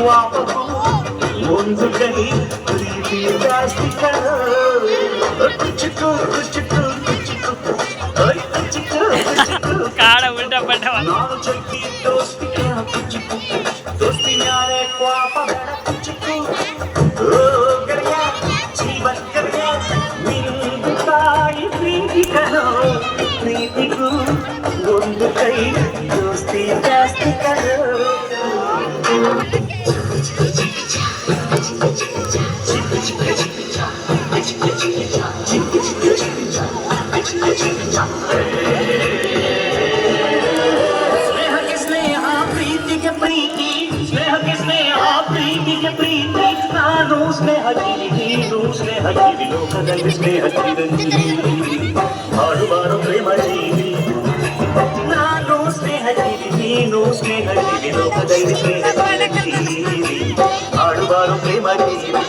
ಕ್ವಾಪಕು ಒಂದು ಕೈ ಪ್ರೀತಿ ಜಾಸ್ತಿ ಕಣ ಕುಚಿಕು ಕುಚಿಕು ಕುಚಿಕು ಕುಚಿಕು ಕಾಡ ಉಲ್ಟಾ ಪಲ್ಟಾ ನಾನು ಚಕ್ಕಿ ದೋಸ್ತಿ ಕಣ ಕುಚಿಕು ದೋಸ್ತಿ ಮ್ಯಾಲೆ ಕ್ವಾಪ ಬೇಡ ಕುಚಿಕು ಓ ಗೆಳೆಯ ಜೀವನ ಗೆಳೆಯ ನಿನ್ನ ತಾಯಿ ಪ್ರೀತಿ ಕಣ ಪ್ರೀತಿಗೂ ಒಂದು ಕೈ ದೋಸ್ತಿ ಜಾಸ್ತಿ ಕಣ ಸ್ನೇಹಕ್ಕೆ ಸ್ನೇಹ ಪ್ರೀತಿಗೆ ಪ್ರೀತಿ ಸ್ನೇಹಕ್ಕೆ ಸ್ನೇಹ ಪ್ರೀತಿಗೆ ಪ್ರೀತಿ ನಾನು ಸ್ನೇಹ ಜೀವಿ ನೀನು ಸ್ನೇಹ ಜೀವಿ ಲೋಕದಲ್ಲಿ ಸ್ನೇಹ ಚಿರಂಜೀವಿ ಹಾಡುವಾರು ಪ್ರೇಮ ಜೀವಿ ನಾನು ಸ್ನೇಹ ಜೀವಿ ನೀನು ಸ್ನೇಹ ಜೀವಿ ಲೋಕದಲ್ಲಿ ಸ್ನೇಹ ಚಿರಂಜೀವಿ ಹಾಡುವಾರು ಪ್ರೇಮ ಜೀವಿ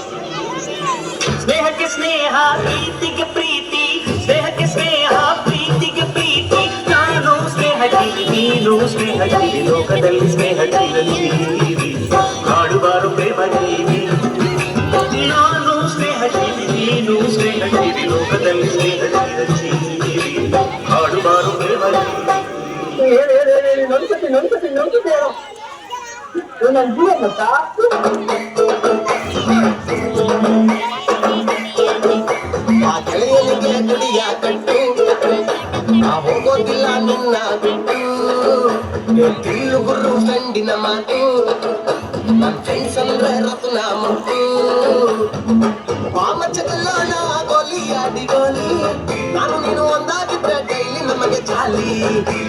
ಸ್ನೇಹಕ್ಕೆ ಸ್ನೇಹ ಪ್ರೀತಿಗೆ ಪ್ರೀತಿ ಸ್ನೇಹಕ್ಕೆ ಸ್ನೇಹ ಪ್ರೀತಿಗೆ ಪ್ರೀತಿ ನಾನು ಸ್ನೇಹ ಜೀವಿ ನೀನು ಸ್ನೇಹ ಜೀವಿ ಲೋಕದಲ್ಲಿ ಸ್ನೇಹ ಚಿರಂಜೀವಿ ಹಾಡುವಾರು ಪ್ರೇಮ ಜೀವಿ ನಾನು ಸ್ನೇಹ ಜೀವಿ ನೀನು ಸ್ನೇಹ ಜೀವಿ ಲೋಕದಲ್ಲಿ ಸ್ನೇಹ ಚಿರಂಜೀವಿ ಹಾಡುವಾರು ಪ್ರೇಮ ಜೀವಿ ನೊಂದ್ಕೊತೀನಿ ನನ್ನ ಜೀವ ಗೊತ್ತಾ ಆ ಗೆಳೆಯನಿಗೆ ಗುಡಿಯ ಕಟ್ಟು ಆ ಹೋಗೋದಿಲ್ಲ ನಿನ್ನ ಬಿಟ್ಟು ತಿಳ್ಳು ಗುರು ಸಂಡಿನ ಮಾತು ನನ್ನ ಫ್ರೆಂಡ್ಸ್ ಅಂದ್ರೆ ರತ್ನ ಮುಟ್ಟು ವಾಮಚಗಲ್ಲಾಣ ಗೋಲಿ ಆಡಿ ಗೋಲಿ ನಾನು ನೀನು ಒಂದಾಗಿದ್ದ ಡೈಲಿ ನಮಗೆ ಜಾಲಿ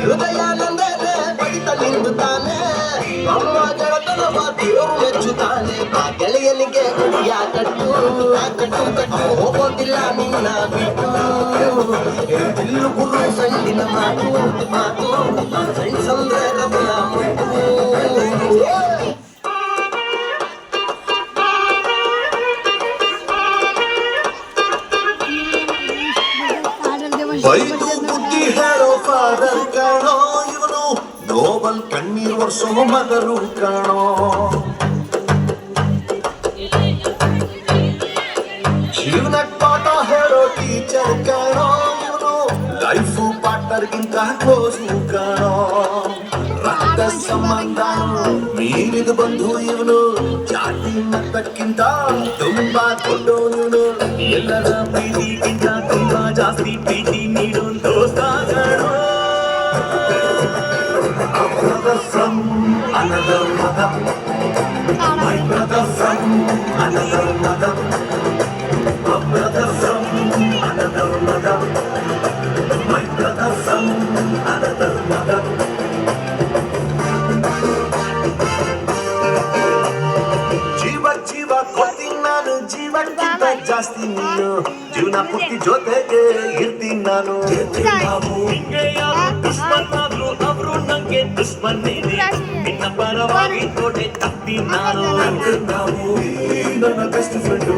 ಹೃದಯ ನಂದರೆ ಬಡಿತ ನಿಂದು ತಾನೆ ನಮ್ಮ ಗೆಳತನ ದೇವರು ಮೆಚ್ಚುತ್ತಾನೆ ಆ ಗೆಳೆಯನಿಗೆ ಗುಡಿಯ ಕಟ್ಟು ಕಟ್ಟು ಕಟ್ಟು ಹೋಗೋದಿಲ್ಲ ನಿನ್ನ ಬಿಟ್ಟು ತಿಳ್ಳು ಗುರು ಸಂಡಿನ ಮಾತು ಮಾತು ಫ್ರೆಂಡ್ಸ್ ಅಂದ್ರೆ ರತ್ನ ಮುಟ್ಟು ಬೈದು ಬುದ್ಧಿ ಹೇಳೋ ಫಾದರ್ ಕಾಣೋ ಇವನು ನೋಬಲ್ ಕಣ್ಣೀರ್ ವರ್ಷೋ ಮಗರು ಕಾಣೋ ಜೀವನಕ್ಕೆ ಪಾಠ ಹೇಳೋ ಟೀಚರ್ ಕಾಣೋ ಇವನು ಲೈಫು ಪಾರ್ಟ್ನರ್ಗಿಂತ ಕ್ಲೋಸು ಕಾಣೋ ರಕ್ತ ಸಂಬಂಧ ಮೀರಿದ ಬಂಧು ಇವನು ಜಾತಿ ಮತಕ್ಕಿಂತ ತುಂಬಾ ದೊಡ್ಡವನು ಇವನು ಎಲ್ಲರ ಪ್ರೀತಿಗಿಂತ ತುಂಬಾ ಜಾಸ್ತಿ ಪ್ರೀತಿ ನೀಡೋ ದೋಸ್ತ ಕಾಣೋ brother from another mother, my brother from another mother, a brother from another mother, my brother from another mother. ಜೀವ ಜೀವ ಕೊಡ್ತೀನಿ ನಾನು ಜೀವಕ್ಕಿಂತ ಜಾಸ್ತಿ ನೀನು ಜೀವನ ಪೂರ್ತಿ ಜೊತೆಗೆ ಇರ್ತೀನಿ ನಾನು ಹಿಂಗೆ ಯಾರು ದುಶ್ಮನ್ನಾದ್ರು ಅವರು ನಂಗೆ ದುಶ್ಮನ್ನೇನೆ ನಿನ್ನ ಪರವಾಗಿ ತೋಟೆ ತಪ್ಪಿ ನಾನು ನಾವು ನನ್ನ ಬೆಸ್ಟ್ ಫ್ರೆಂಡು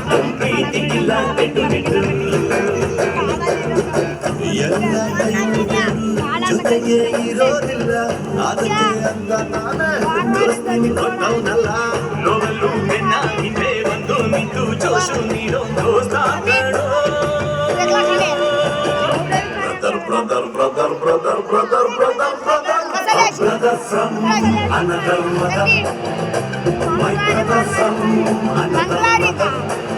ನನ್ನ ಪ್ರೀತಿಗಿಲ್ಲ ಬೆಟ್ಟು ಬಿಟ್ಟು ಎಲ್ಲ ಜೊತೆಗೆ ಇರೋದಿಲ್ಲ ಅದಕ್ಕೆ ಅಂದ ನಾನೇ ದೋಸ್ತಿನಿ ಕೊಟ್ಟವನಲ್ಲ ನೋಡಲು ಬೆನ್ನ ಹಿಂದೆ ಬಂದು ನಿಂತು ಜೋಶು ನೀಡೋ ದೋಸ್ತ ಕಾಣೋ brother brother brother brother brother brother brother from another mother my brother from another mother